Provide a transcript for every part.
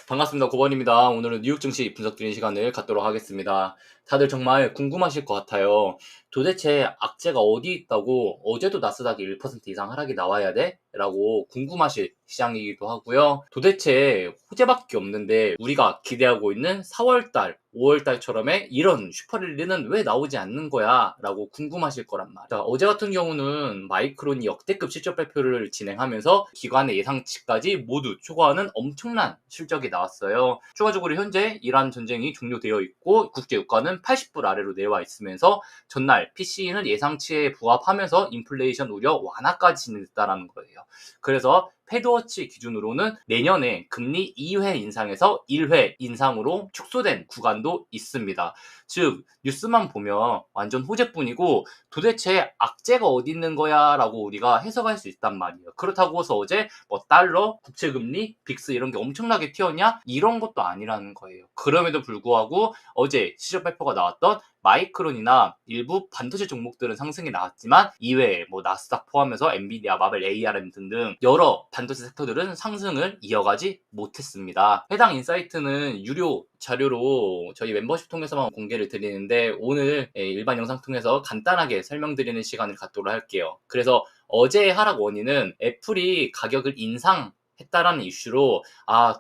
반갑습니다. 고건입니다. 오늘은 뉴욕 증시 분석 드리는 시간을 갖도록 하겠습니다. 다들 정말 궁금하실 것 같아요. 도대체 악재가 어디 있다고 어제도 나스닥이 1% 이상 하락이 나와야 돼? 라고 궁금하실 시장이기도 하고요. 도대체 호재밖에 없는데 우리가 기대하고 있는 4월달, 5월달처럼의 이런 슈퍼랠리는 왜 나오지 않는 거야? 라고 궁금하실 거란 말이야. 자, 어제 같은 경우는 마이크론이 역대급 실적 발표를 진행하면서 기관의 예상치까지 모두 초과하는 엄청난 실적이 나왔어요. 추가적으로 현재 이란 전쟁이 종료되어 있고 국제 유가는 80불 아래로 내려와 있으면서 전날 PCE는 예상치에 부합하면서 인플레이션 우려 완화까지 진행됐다는 거예요. 그래서 패드워치 기준으로는 내년에 금리 2회 인상에서 1회 인상으로 축소된 구간도 있습니다. 즉 뉴스만 보면 완전 호재뿐이고 도대체 악재가 어디 있는 거야 라고 우리가 해석할 수 있단 말이에요. 그렇다고 해서 어제 뭐 달러, 국채금리, 빅스 이런 게 엄청나게 튀었냐? 이런 것도 아니라는 거예요. 그럼에도 불구하고 어제 실적 발표가 나왔던 마이크론이나 일부 반도체 종목들은 상승이 나왔지만 이외에 뭐 나스닥 포함해서 엔비디아, 마벨, ARM 등등 여러 반도체 섹터들은 상승을 이어가지 못했습니다. 해당 인사이트는 유료 자료로 저희 멤버십 통해서만 공개를 드리는데 오늘 일반 영상 통해서 간단하게 설명드리는 시간을 갖도록 할게요. 그래서 어제의 하락 원인은 애플이 가격을 인상했다라는 이슈로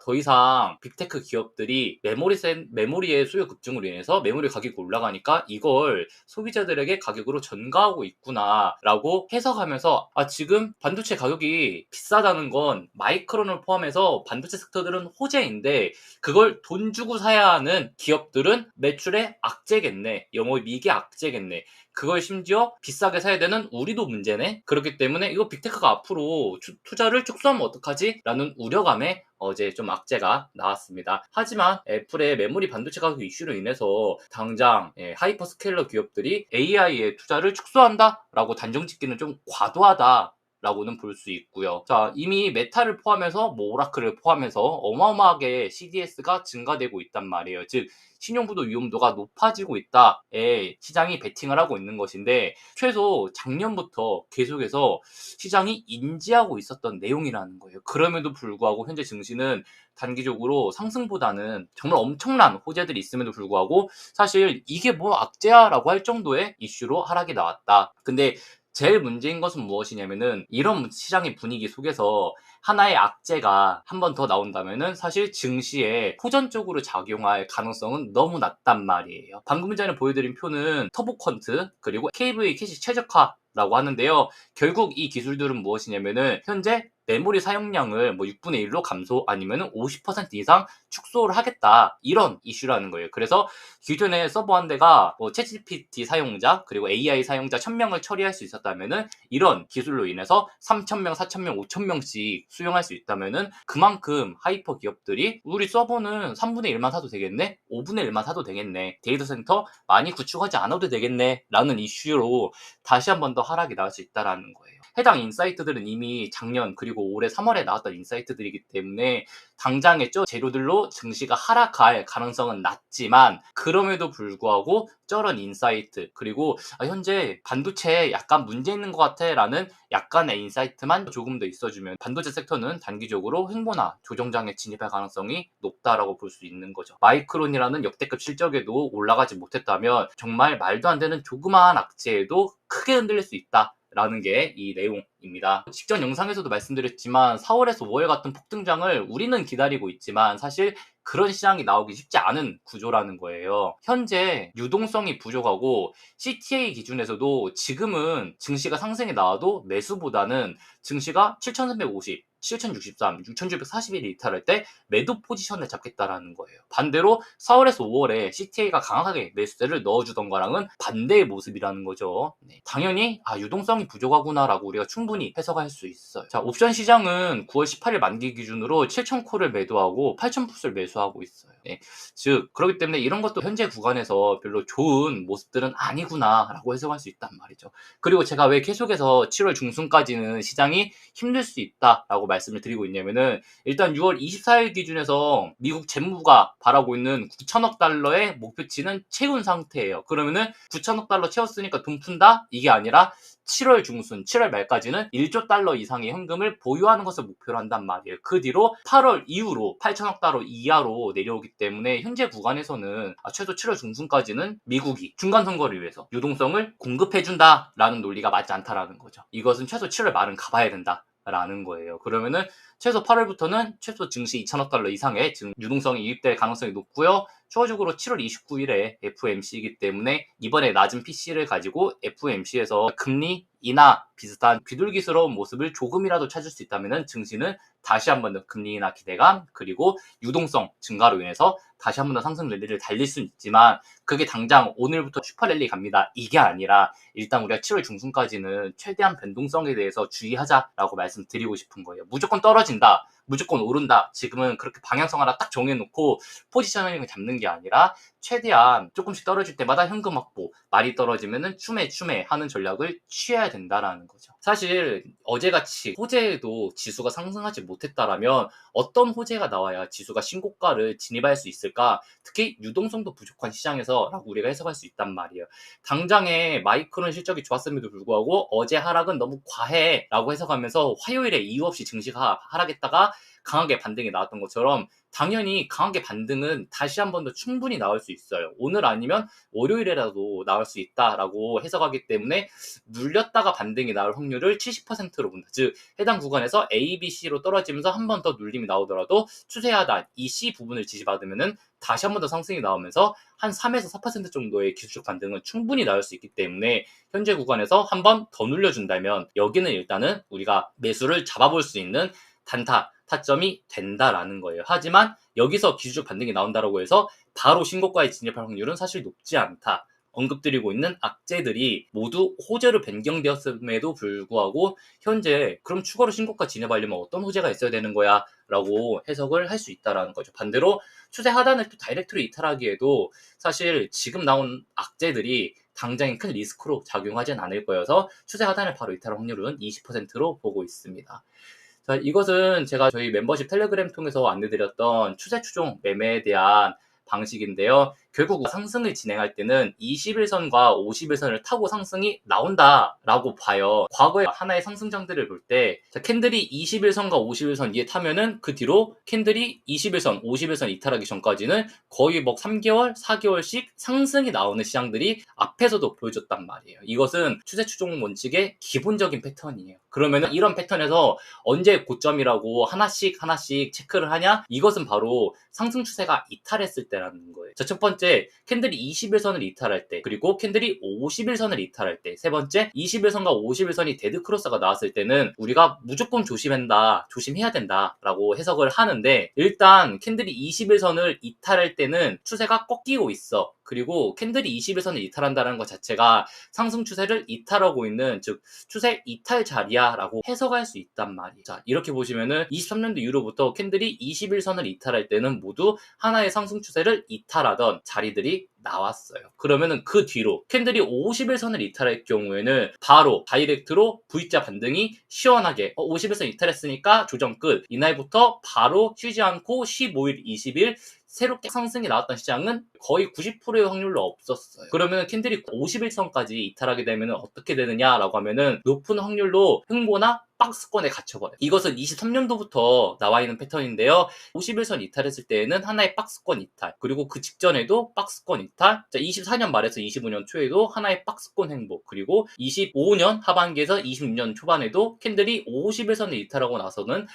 더 이상 빅테크 기업들이 메모리의 수요 급증으로 인해서 메모리 가격이 올라가니까 이걸 소비자들에게 가격으로 전가하고 있구나라고 해석하면서 지금 반도체 가격이 비싸다는 건 마이크론을 포함해서 반도체 섹터들은 호재인데 그걸 돈 주고 사야 하는 기업들은 매출의 악재겠네. 영업이익의 악재겠네. 그걸 심지어 비싸게 사야 되는 우리도 문제네. 그렇기 때문에 이거 빅테크가 앞으로 투자를 축소하면 어떡하지? 라는 우려감에 어제 좀 악재가 나왔습니다. 하지만 애플의 메모리 반도체 가격 이슈로 인해서 당장 하이퍼스케일러 기업들이 AI에 투자를 축소한다라고 단정 짓기는 좀 과도하다. 라고는 볼 수 있고요. 자, 이미 메타를 포함해서 뭐 오라클을 포함해서 어마어마하게 CDS가 증가되고 있단 말이에요. 즉 신용부도 위험도가 높아지고 있다에 시장이 베팅을 하고 있는 것인데 최소 작년부터 계속해서 시장이 인지하고 있었던 내용이라는 거예요. 그럼에도 불구하고 현재 증시는 단기적으로 상승보다는 정말 엄청난 호재들이 있음에도 불구하고 사실 이게 뭐 악재야라고 할 정도의 이슈로 하락이 나왔다. 근데 제일 문제인 것은 무엇이냐면은 이런 시장의 분위기 속에서 하나의 악재가 한 번 더 나온다면은 사실 증시에 호전적으로 작용할 가능성은 너무 낮단 말이에요. 방금 전에 보여드린 표는 터보컨트 그리고 KV 캐시 최적화라고 하는데요. 결국 이 기술들은 무엇이냐면은 현재 메모리 사용량을 뭐 6분의 1로 감소 아니면 50% 이상 축소를 하겠다 이런 이슈라는 거예요. 그래서 기존에 서버 한 대가 뭐 챗GPT 사용자 그리고 AI 사용자 1000명을 처리할 수 있었다면은 이런 기술로 인해서 3000명, 4000명, 5000명씩 수용할 수 있다면은 그만큼 하이퍼 기업들이 우리 서버는 3분의 1만 사도 되겠네? 5분의 1만 사도 되겠네? 데이터 센터 많이 구축하지 않아도 되겠네? 라는 이슈로 다시 한 번 더 하락이 나올 수 있다라는 거예요. 해당 인사이트들은 이미 작년 그리고 올해 3월에 나왔던 인사이트들이기 때문에 당장의 재료들로 증시가 하락할 가능성은 낮지만 그럼에도 불구하고 저런 인사이트 그리고 현재 반도체에 약간 문제 있는 것 같아 라는 약간의 인사이트만 조금 더 있어주면 반도체 섹터는 단기적으로 횡보나 조정장에 진입할 가능성이 높다라고 볼 수 있는 거죠. 마이크론이라는 역대급 실적에도 올라가지 못했다면 정말 말도 안 되는 조그마한 악재에도 크게 흔들릴 수 있다. 라는 게 이 내용입니다. 직전 영상에서도 말씀드렸지만 4월에서 5월 같은 폭등장을 우리는 기다리고 있지만 사실 그런 시장이 나오기 쉽지 않은 구조라는 거예요. 현재 유동성이 부족하고 CTA 기준에서도 지금은 증시가 상승이 나와도 매수보다는 증시가 7,350, 7,063, 6,741이 이탈할 때 매도 포지션을 잡겠다라는 거예요. 반대로 4월에서 5월에 CTA가 강하게 매수세를 넣어주던 거랑은 반대의 모습이라는 거죠. 당연히 유동성이 부족하구나라고 우리가 충분히 해석할 수 있어요. 자, 옵션 시장은 9월 18일 만기 기준으로 7,000콜을 매도하고 8,000풋을 매수하고 있어요. 즉 그렇기 때문에 이런 것도 현재 구간에서 별로 좋은 모습들은 아니구나라고 해석할 수 있단 말이죠. 그리고 제가 왜 계속해서 7월 중순까지는 시장이 힘들 수 있다라고 말씀을 드리고 있냐면은 일단 6월 24일 기준에서 미국 재무부가 바라고 있는 9천억 달러의 목표치는 채운 상태예요. 그러면은 9천억 달러 채웠으니까 돈 푼다? 이게 아니라 7월 중순, 7월 말까지는 1조 달러 이상의 현금을 보유하는 것을 목표로 한단 말이에요. 그 뒤로 8월 이후로 8천억 달러 이하로 내려오기 때문에 현재 구간에서는 최소 7월 중순까지는 미국이 중간 선거를 위해서 유동성을 공급해준다라는 논리가 맞지 않다라는 거죠. 이것은 최소 7월 말은 가봐야 된다라는 거예요. 그러면은 최소 8월부터는 최소 증시 2천억 달러 이상의 유동성이 유입될 가능성이 높고요. 추가적으로 7월 29일에 FOMC이기 때문에 이번에 낮은 PC를 가지고 FOMC에서 금리 인하 비슷한 비둘기스러운 모습을 조금이라도 찾을 수 있다면 증시는 다시 한 번 더 금리 인하 기대감 그리고 유동성 증가로 인해서 다시 한 번 더 상승 랠리를 달릴 수는 있지만 그게 당장 오늘부터 슈퍼랠리 갑니다. 이게 아니라 일단 우리가 7월 중순까지는 최대한 변동성에 대해서 주의하자라고 말씀드리고 싶은 거예요. 무조건 떨어진다. 무조건 오른다. 지금은 그렇게 방향성 하나 딱 정해놓고 포지셔닝을 잡는 게 아니라 최대한 조금씩 떨어질 때마다 현금 확보, 많이 떨어지면은 추매 하는 전략을 취해야 된다라는 거죠. 사실 어제같이 호재에도 지수가 상승하지 못했다라면 어떤 호재가 나와야 지수가 신고가를 진입할 수 있을까? 특히 유동성도 부족한 시장에서 라고 우리가 해석할 수 있단 말이에요. 당장에 마이크론 실적이 좋았음에도 불구하고 어제 하락은 너무 과해 라고 해석하면서 화요일에 이유 없이 증시가 하락했다가 강하게 반등이 나왔던 것처럼 당연히 강하게 반등은 다시 한 번 더 충분히 나올 수 있어요. 오늘 아니면 월요일에라도 나올 수 있다라고 해석하기 때문에 눌렸다가 반등이 나올 확률을 70%로 본다. 즉 해당 구간에서 A, B, C로 떨어지면서 한 번 더 눌림이 나오더라도 추세 하단 이 C 부분을 지지받으면은 다시 한 번 더 상승이 나오면서 한 3에서 4% 정도의 기술적 반등은 충분히 나올 수 있기 때문에 현재 구간에서 한 번 더 눌려준다면 여기는 일단은 우리가 매수를 잡아볼 수 있는 단타 타점이 된다라는 거예요. 하지만 여기서 기술적 반등이 나온다고 해서 바로 신고가에 진입할 확률은 사실 높지 않다. 언급드리고 있는 악재들이 모두 호재로 변경되었음에도 불구하고 현재 그럼 추가로 신고가 진입하려면 어떤 호재가 있어야 되는 거야? 라고 해석을 할 수 있다는 거죠. 반대로 추세 하단을 또 다이렉트로 이탈하기에도 사실 지금 나온 악재들이 당장의 큰 리스크로 작용하진 않을 거여서 추세 하단을 바로 이탈할 확률은 20%로 보고 있습니다. 자, 이것은 제가 저희 멤버십 텔레그램 통해서 안내드렸던 추세 추종 매매에 대한 방식인데요. 결국 상승을 진행할 때는 21선과 51선을 타고 상승이 나온다라고 봐요. 과거에 하나의 상승장들을 볼 때 캔들이 21선과 51선 위에 타면은 그 뒤로 캔들이 21선, 51선 이탈하기 전까지는 거의 3개월, 4개월씩 상승이 나오는 시장들이 앞에서도 보여줬단 말이에요. 이것은 추세 추종 원칙의 기본적인 패턴이에요. 그러면은 이런 패턴에서 언제 고점이라고 하나씩 체크를 하냐? 이것은 바로 상승 추세가 이탈했을 때라는 거예요. 자, 첫 번째 캔들이 21선을 이탈할 때, 그리고 캔들이 51선을 이탈할 때, 세 번째 21선과 51선이 데드크로스가 나왔을 때는 우리가 무조건 조심해야 된다라고 해석을 하는데, 일단 캔들이 21선을 이탈할 때는 추세가 꺾이고 있어. 그리고 캔들이 21선을 이탈한다는 것 자체가 상승 추세를 이탈하고 있는, 즉 추세 이탈 자리야라고 해석할 수 있단 말이에요. 자, 이렇게 보시면은 23년도 이후로부터 캔들이 21선을 이탈할 때는 모두 하나의 상승 추세를 이탈하던 자리들이 나왔어요. 그러면은 그 뒤로 캔들이 51선을 이탈할 경우에는 바로 다이렉트로 V자 반등이 시원하게 51선 이탈했으니까 조정 끝. 이날부터 바로 쉬지 않고 15일, 20일 새롭게 상승이 나왔던 시장은 거의 90%의 확률로 없었어요. 그러면 캔들이 51선까지 이탈하게 되면 어떻게 되느냐라고 하면은 높은 확률로 횡보나 박스권에 갇혀버려요. 이것은 23년도부터 나와 있는 패턴인데요. 51선 이탈했을 때에는 하나의 박스권 이탈, 그리고 그 직전에도 박스권 이탈, 자, 24년 말에서 25년 초에도 하나의 박스권 횡보, 그리고 25년 하반기에서 26년 초반에도 캔들이 51선을 이탈하고 나서는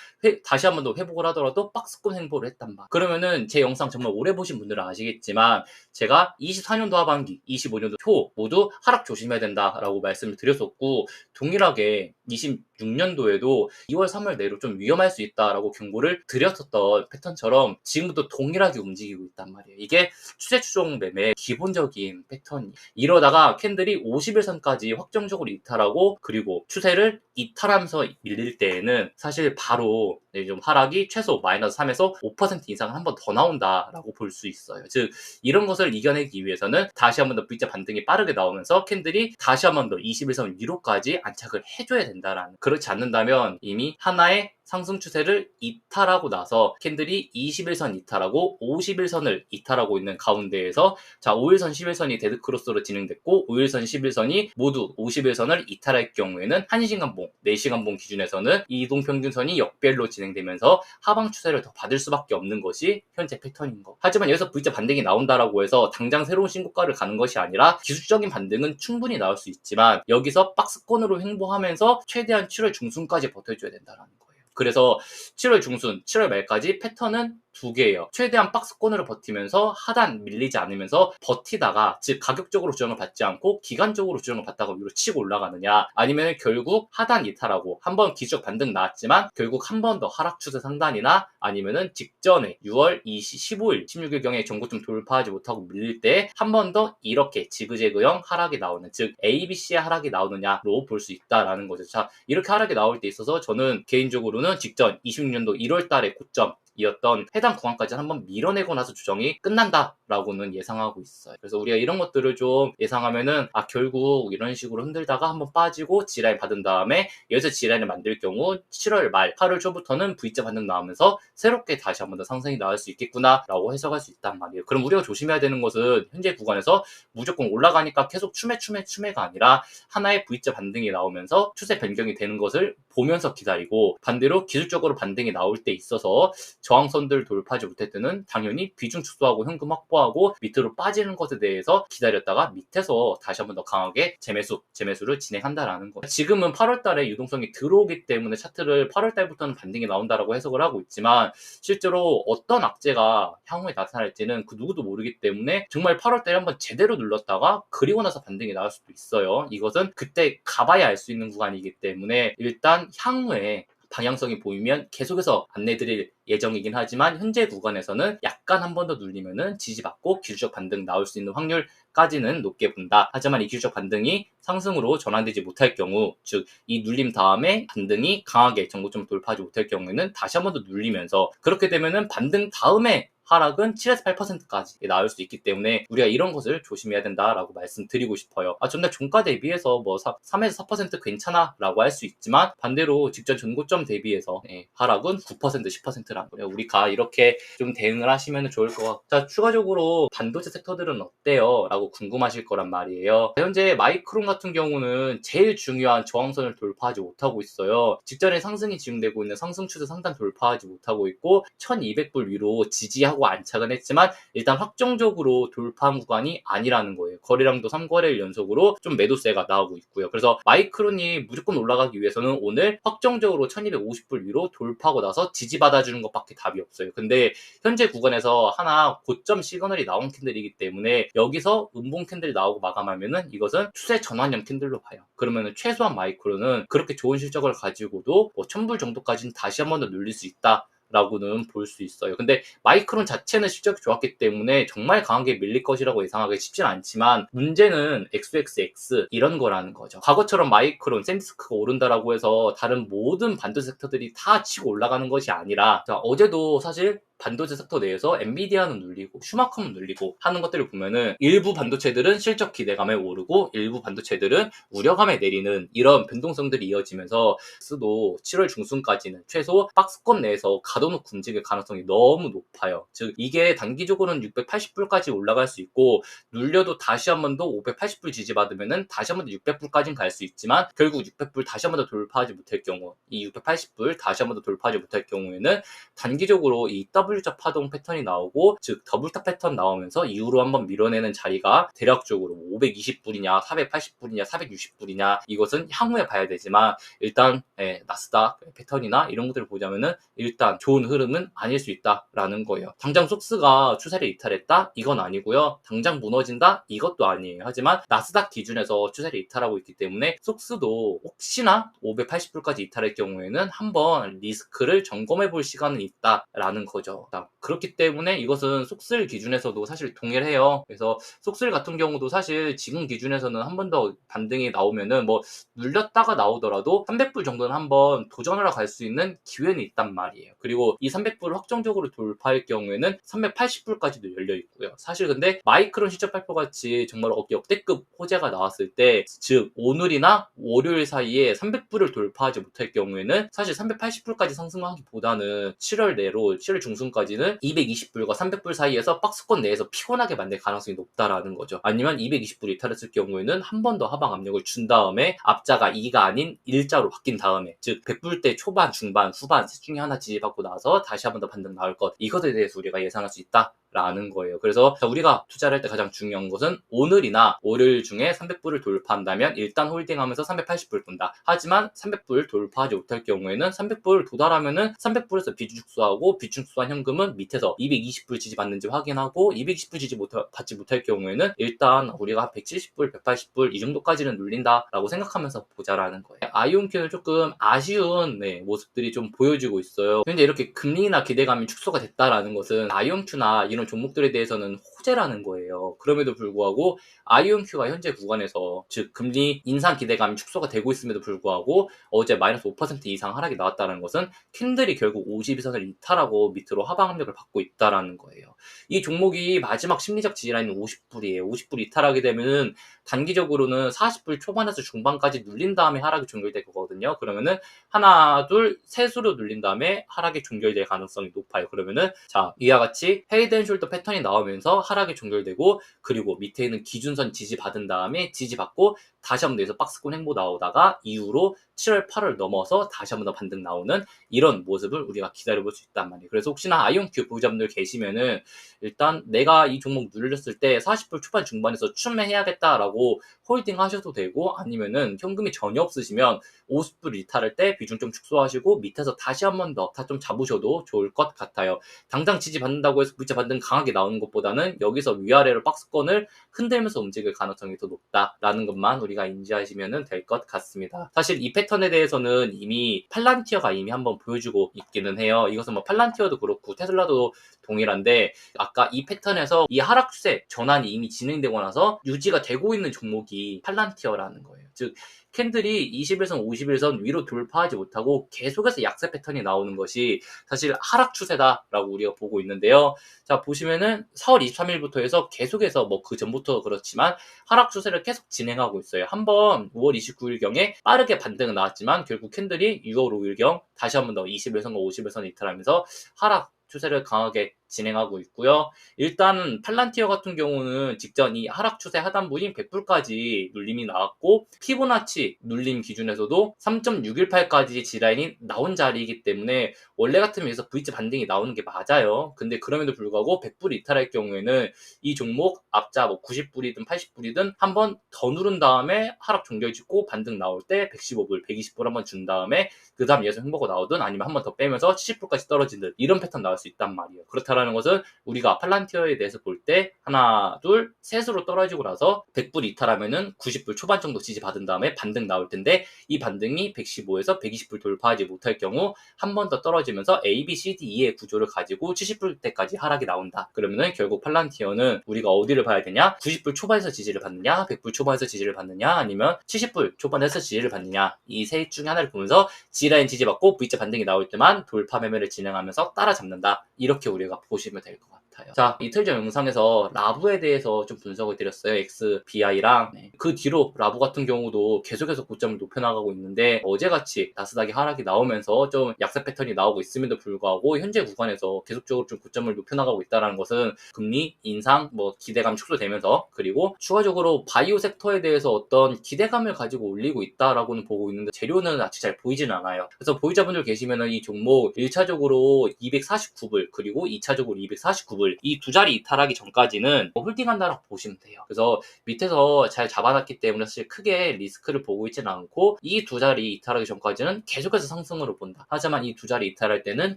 다시 한 번 더 회복을 하더라도 박스권 횡보를 했단 말. 그러면은 제 영상 정말 오래 보신 분들은 아시겠지만 제가 24년도 하반기, 25년도 초 모두 하락 조심해야 된다라고 말씀을 드렸었고, 동일하게 26년도에도 2월, 3월 내로 좀 위험할 수 있다라고 경고를 드렸었던 패턴처럼 지금부터 동일하게 움직이고 있단 말이에요. 이게 추세 추종 매매의 기본적인 패턴이. 이러다가 캔들이 51선까지 확정적으로 이탈하고 그리고 추세를 이탈하면서 밀릴 때에는 사실 바로 좀 하락이 최소 마이너스 3에서 5% 이상 한 번 더 나온다라고 볼 수 있어요. 즉 이런 것을 이겨내기 위해서는 다시 한 번 더 V자 반등이 빠르게 나오면서 캔들이 다시 한 번 더 21선 위로까지 안착을 해줘야 된다라는, 그렇지 않는다면 이미 하나의 상승 추세를 이탈하고 나서 캔들이 21선 이탈하고 51선을 이탈하고 있는 가운데에서 자 5일선 11선이 데드크로스로 진행됐고 5일선 11선이 모두 51선을 이탈할 경우에는 1시간봉, 4시간봉 기준에서는 이동평균선이 역별로 진행되면서 하방 추세를 더 받을 수밖에 없는 것이 현재 패턴인 거. 하지만 여기서 V자 반등이 나온다라고 해서 당장 새로운 신고가를 가는 것이 아니라 기술적인 반등은 충분히 나올 수 있지만 여기서 박스권으로 횡보하면서 최대한 7월 중순까지 버텨줘야 된다는 거예요. 그래서 7월 중순, 7월 말까지 패턴은 두 개예요. 최대한 박스권으로 버티면서 하단 밀리지 않으면서 버티다가, 즉 가격적으로 조정을 받지 않고 기간적으로 조정을 받다가 위로 치고 올라가느냐, 아니면 결국 하단 이탈하고 한번 기술적 반등 나왔지만 결국 한 번 더 하락 추세 상단이나 아니면은 직전에 6월 15일, 16일경에 전고점 돌파하지 못하고 밀릴 때 한 번 더 이렇게 지그재그형 하락이 나오는, 즉 ABC의 하락이 나오느냐로 볼 수 있다라는 거죠. 자, 이렇게 하락이 나올 때 있어서 저는 개인적으로는 직전 26년도 1월 달의 고점 이었던 해당 구간까지 한번 밀어내고 나서 조정이 끝난다라고는 예상하고 있어요. 그래서 우리가 이런 것들을 좀 예상하면은 결국 이런 식으로 흔들다가 한번 빠지고 G라인 받은 다음에 여기서 G라인을 만들 경우 7월 말, 8월 초부터는 V자 반등 나오면서 새롭게 다시 한번 더 상승이 나올 수 있겠구나라고 해석할 수 있단 말이에요. 그럼 우리가 조심해야 되는 것은 현재 구간에서 무조건 올라가니까 계속 추매가 아니라 하나의 V자 반등이 나오면서 추세 변경이 되는 것을 보면서 기다리고, 반대로 기술적으로 반등이 나올 때 있어서 저항선들 돌파하지 못할 때는 당연히 비중 축소하고 현금 확보하고 밑으로 빠지는 것에 대해서 기다렸다가 밑에서 다시 한번 더 강하게 재매수를 진행한다라는 거예요. 지금은 8월 달에 유동성이 들어오기 때문에 차트를 8월 달부터는 반등이 나온다라고 해석을 하고 있지만 실제로 어떤 악재가 향후에 나타날지는 그 누구도 모르기 때문에 정말 8월 달에 한번 제대로 눌렀다가 그리고 나서 반등이 나올 수도 있어요. 이것은 그때 가봐야 알 수 있는 구간이기 때문에 일단 향후에 방향성이 보이면 계속해서 안내드릴 예정이긴 하지만 현재 구간에서는 약간 한 번 더 눌리면은 지지받고 기술적 반등 나올 수 있는 확률까지는 높게 본다. 하지만 이 기술적 반등이 상승으로 전환되지 못할 경우, 즉 이 눌림 다음에 반등이 강하게 전고점 돌파하지 못할 경우에는 다시 한 번 더 눌리면서, 그렇게 되면은 반등 다음에 하락은 7에서 8%까지 나올 수 있기 때문에 우리가 이런 것을 조심해야 된다라고 말씀드리고 싶어요. 전날 종가 대비해서 뭐 3에서 4% 괜찮아 라고 할 수 있지만 반대로 직전 전고점 대비해서 하락은 9%, 10%라는 거예요. 우리가 이렇게 좀 대응을 하시면 좋을 것 같고, 자, 추가적으로 반도체 섹터들은 어때요? 라고 궁금하실 거란 말이에요. 현재 마이크론 같은 경우는 제일 중요한 저항선을 돌파하지 못하고 있어요. 직전에 상승이 진행되고 있는 상승 추세 상단 돌파하지 못하고 있고 1200불 위로 지지하고 안착은 했지만 일단 확정적으로 돌파한 구간이 아니라는 거예요. 거래량도 3거래일 연속으로 좀 매도세가 나오고 있고요. 그래서 마이크론이 무조건 올라가기 위해서는 오늘 확정적으로 1250불 위로 돌파하고 나서 지지받아주는 것밖에 답이 없어요. 근데 현재 구간에서 하나 고점 시그널이 나온 캔들이기 때문에 여기서 음봉 캔들이 나오고 마감하면은 이것은 추세 전환형 캔들로 봐요. 그러면은 최소한 마이크론은 그렇게 좋은 실적을 가지고도 뭐 1000불 정도까지는 다시 한 번 더 눌릴 수 있다 라고는 볼 수 있어요. 근데 마이크론 자체는 실적이 좋았기 때문에 정말 강하게 밀릴 것이라고 예상하기 쉽진 않지만 문제는 XXX 이런 거라는 거죠. 과거처럼 마이크론, 샌디스크가 오른다라고 해서 다른 모든 반도체 섹터들이 다 치고 올라가는 것이 아니라, 자, 어제도 사실 반도체 섹터 내에서 엔비디아는 눌리고 슈마컴은 눌리고 하는 것들을 보면은 일부 반도체들은 실적 기대감에 오르고 일부 반도체들은 우려감에 내리는 이런 변동성들이 이어지면서 스도 7월 중순까지는 최소 박스권 내에서 가둬놓고 움직일 가능성이 너무 높아요. 즉 이게 단기적으로는 680불까지 올라갈 수 있고 눌려도 다시 한 번 더 580불 지지받으면은 다시 한 번 더 600불까지는 갈 수 있지만 결국 600불 다시 한 번 더 돌파하지 못할 경우, 이 680불 다시 한 번 더 돌파하지 못할 경우에는 단기적으로 이 W자 파동 패턴이 나오고, 즉 더블탑 패턴 나오면서 이후로 한번 밀어내는 자리가 대략적으로 520불이냐 480불이냐 460불이냐 이것은 향후에 봐야 되지만 일단 나스닥 패턴이나 이런 것들을 보자면은 일단 좋은 흐름은 아닐 수 있다라는 거예요. 당장 속스가 추세를 이탈했다? 이건 아니고요. 당장 무너진다? 이것도 아니에요. 하지만 나스닥 기준에서 추세를 이탈하고 있기 때문에 속스도 혹시나 580불까지 이탈할 경우에는 한번 리스크를 점검해 볼 시간은 있다라는 거죠. 거예요. 자, 그렇기 때문에 이것은 속슬 기준에서도 사실 동일해요. 그래서 속슬 같은 경우도 사실 지금 기준에서는 한 번 더 반등이 나오면은 뭐 눌렸다가 나오더라도 300불 정도는 한번 도전하러 갈 수 있는 기회는 있단 말이에요. 그리고 이 300불을 확정적으로 돌파할 경우에는 380불까지도 열려 있고요. 사실 근데 마이크론 실적 발표 같이 정말 역대급 호재가 나왔을 때, 즉 오늘이나 월요일 사이에 300불을 돌파하지 못할 경우에는 사실 380불까지 상승하기보다는 7월 내로 7월 중순까지는 220불과 300불 사이에서 박스권 내에서 피곤하게 만들 가능성이 높다라는 거죠. 아니면 220불 이탈했을 경우에는 한 번 더 하방 압력을 준 다음에 앞자가 2가 아닌 일자로 바뀐 다음에, 즉 100불대 초반, 중반, 후반 셋 중에 하나 지지받고 나서 다시 한 번 더 반등 나올 것, 이것에 대해서 우리가 예상할 수 있다 라는 거예요. 그래서 우리가 투자를 할 때 가장 중요한 것은 오늘이나 월요일 중에 300불을 돌파한다면 일단 홀딩하면서 380불 본다. 하지만 300불 돌파하지 못할 경우에는 300불 도달하면은 300불에서 비중 축소하고, 비중 축소한 현금은 밑에서 220불 지지 받는지 확인하고, 220불 지지 받지 못할 경우에는 일단 우리가 170불, 180불 이 정도까지는 눌린다라고 생각하면서 보자라는 거예요. 아이온큐는 조금 아쉬운 모습들이 좀 보여지고 있어요. 근데 이렇게 금리나 기대감이 축소가 됐다라는 것은 아이온큐나 이런 종목들에 대해서는 호재라는 거예요. 그럼에도 불구하고 아이온큐가 현재 구간에서, 즉 금리 인상 기대감이 축소가 되고 있음에도 불구하고 어제 마이너스 5% 이상 하락이 나왔다는 것은 캔들이 결국 52선을 이탈하고 밑으로 하방 압력을 받고 있다라는 거예요. 이 종목이 마지막 심리적 지지라인은 50불이에요. 50불 이탈하게 되면은 단기적으로는 40불 초반에서 중반까지 눌린 다음에 하락이 종결될 거거든요. 그러면은 하나, 둘, 셋으로 눌린 다음에 하락이 종결될 가능성이 높아요. 그러면은 자, 이와 같이 헤이드 앤 숄더 패턴이 나오면서 하락이 종결되고, 그리고 밑에 있는 기준선 지지받은 다음에 지지받고 다시 한번 여기서 박스권 횡보 나오다가 이후로 7월, 8월 넘어서 다시 한번 더 반등 나오는 이런 모습을 우리가 기다려볼 수 있단 말이에요. 그래서 혹시나 아이온큐 보유자분들 계시면은 일단 내가 이 종목 눌렸을 때 40불 초반 중반에서 추매해야겠다라고 홀딩 하셔도 되고, 아니면은 현금이 전혀 없으시면 50불 이탈할 때 비중 좀 축소하시고 밑에서 다시 한 번 더 다 좀 잡으셔도 좋을 것 같아요. 당장 지지받는다고 해서 V자 반등 강하게 나오는 것보다는 여기서 위아래로 박스권을 흔들면서 움직일 가능성이 더 높다라는 것만 우리가 인지하시면 될 것 같습니다. 사실 이 패턴에 대해서는 이미 팔란티어가 이미 한번 보여주고 있기는 해요. 이것은 뭐 팔란티어도 그렇고 테슬라도 동일한데, 아까 이 패턴에서 이 하락 추세 전환이 이미 진행되고 나서 유지가 되고 있는 종목이 팔란티어라는 거예요. 즉 캔들이 21선, 51선 위로 돌파하지 못하고 계속해서 약세 패턴이 나오는 것이 사실 하락 추세다라고 우리가 보고 있는데요. 자, 보시면은 4월 23일부터 해서 계속해서 뭐 그 전부터 그렇지만 하락 추세를 계속 진행하고 있어요. 한번 5월 29일경에 빠르게 반등은 나왔지만 결국 캔들이 6월 5일경 다시 한번 더 21선과 51선 이탈하면서 하락 추세를 강하게 진행하고 있고요. 일단 팔란티어 같은 경우는 직전 이 하락 추세 하단부인 100불까지 눌림이 나왔고, 피보나치 눌림 기준에서도 3.618까지 지라인이 나온 자리이기 때문에 원래 같으면 여기서 V자 반등이 나오는 게 맞아요. 근데 그럼에도 불구하고 100불 이탈할 경우에는 이 종목 앞자 뭐 90불이든 80불이든 한 번 더 누른 다음에 하락 종결 짓고 반등 나올 때 115불, 120불 한번 준 다음에 그 다음 예상 횡보가 나오든 아니면 한 번 더 빼면서 70불까지 떨어지는 이런 패턴 나올 수 있단 말이에요. 그렇다라는 것은 우리가 팔란티어에 대해서 볼 때 하나, 둘, 셋으로 떨어지고 나서 100불 이탈하면은 90불 초반 정도 지지받은 다음에 반등 나올 텐데, 이 반등이 115에서 120불 돌파하지 못할 경우 한 번 더 떨어지면서 A, B, C, D, E의 구조를 가지고 70불대까지 하락이 나온다. 그러면은 결국 팔란티어는 우리가 어디를 봐야 되냐? 90불 초반에서 지지를 받느냐, 100불 초반에서 지지를 받느냐, 아니면 70불 초반에서 지지를 받느냐, 이 셋 중에 하나를 보면서 G라인 지지받고 V자 반등이 나올 때만 돌파 매매를 진행하면서 따라잡는다. 이렇게 우리가 보시면 될 것 같아요. 자, 이틀 전 영상에서 라부에 대해서 좀 분석을 드렸어요. XBI랑. 그 뒤로 라부 같은 경우도 계속해서 고점을 높여나가고 있는데, 어제같이 나스닥이 하락이 나오면서 좀 약세 패턴이 나오고 있음에도 불구하고 현재 구간에서 계속적으로 좀 고점을 높여나가고 있다는 것은 금리 인상 뭐 기대감 축소되면서, 그리고 추가적으로 바이오 섹터에 대해서 어떤 기대감을 가지고 올리고 있다라고는 보고 있는데 재료는 아직 잘 보이지는 않아요. 그래서 보유자분들 계시면은 이 종목 1차적으로 249불, 그리고 2차적으로 결과적으로 249불. 이 두 자리 이탈하기 전까지는 홀딩한다라고 보시면 돼요. 그래서 밑에서 잘 잡아놨기 때문에 사실 크게 리스크를 보고 있지는 않고 이 두 자리 이탈하기 전까지는 계속해서 상승으로 본다. 하지만 이 두 자리 이탈할 때는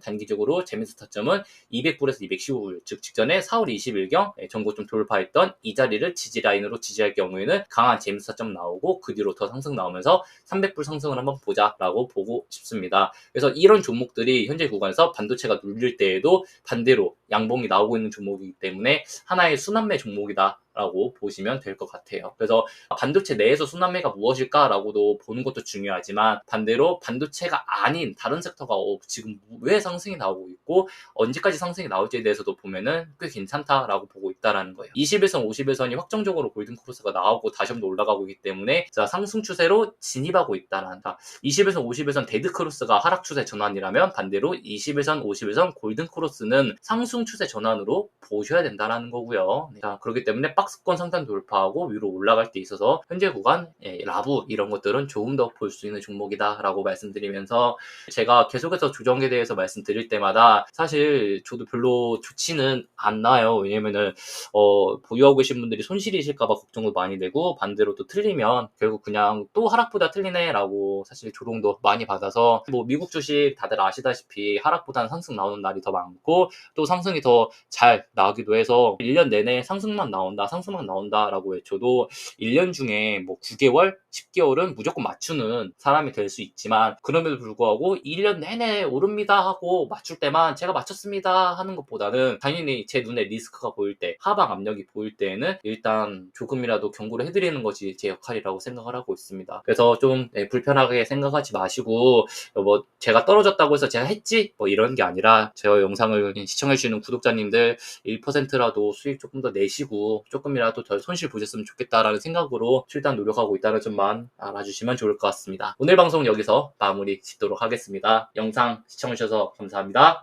단기적으로 재미있는 타점은 200불에서 215불, 즉 직전에 4월 20일경 전고점 돌파했던 이 자리를 지지라인으로 지지할 경우에는 강한 재미있는 타점 나오고 그 뒤로 더 상승 나오면서 300불 상승을 한번 보자라고 보고 싶습니다. 그래서 이런 종목들이 현재 구간에서 반도체가 눌릴 때에도 반대로 양봉이 나오고 있는 종목이기 때문에 하나의 순환매 종목이다 라고 보시면 될 것 같아요. 그래서 반도체 내에서 순환매가 무엇일까라고도 보는 것도 중요하지만 반대로 반도체가 아닌 다른 섹터가 지금 왜 상승이 나오고 있고 언제까지 상승이 나올지에 대해서도 보면은 꽤 괜찮다라고 보고 있다라는 거예요. 21선, 51선이 확정적으로 골든 크로스가 나오고 다시 한번 올라가고 있기 때문에 자, 상승 추세로 진입하고 있다는 21선, 51선 데드 크로스가 하락 추세 전환이라면 반대로 21선, 51선 골든 크로스는 상승 추세 전환으로 보셔야 된다라는 거고요. 자, 그렇기 때문에 박스권 상단 돌파하고 위로 올라갈 때 있어서 현재 구간 라부 이런 것들은 조금 더 볼 수 있는 종목이다 라고 말씀드리면서 제가 계속해서 조정에 대해서 말씀드릴 때마다 사실 저도 별로 좋지는 않나요. 왜냐면은 보유하고 계신 분들이 손실이실까봐 걱정도 많이 되고 반대로 또 틀리면 결국 그냥 또 하락보다 틀리네 라고 사실 조롱도 많이 받아서 뭐 미국 주식 다들 아시다시피 하락보다는 상승 나오는 날이 더 많고 또 상승이 더 잘 나오기도 해서 1년 내내 상승만 나온다 상승만 나온다라고 외쳐도 1년 중에 뭐 9개월, 10개월은 무조건 맞추는 사람이 될 수 있지만 그럼에도 불구하고 1년 내내 오릅니다 하고 맞출 때만 제가 맞췄습니다 하는 것보다는 당연히 제 눈에 리스크가 보일 때 하방 압력이 보일 때에는 일단 조금이라도 경고를 해드리는 것이 제 역할이라고 생각을 하고 있습니다. 그래서 좀 불편하게 생각하지 마시고 뭐 제가 떨어졌다고 해서 제가 했지 뭐 이런 게 아니라 제 영상을 시청해주시는 구독자님들 1%라도 수익 조금 더 내시고 조금이라도 덜 손실 보셨으면 좋겠다라는 생각으로 최대한 노력하고 있다는 점만 알아주시면 좋을 것 같습니다. 오늘 방송은 여기서 마무리 짓도록 하겠습니다. 영상 시청해주셔서 감사합니다.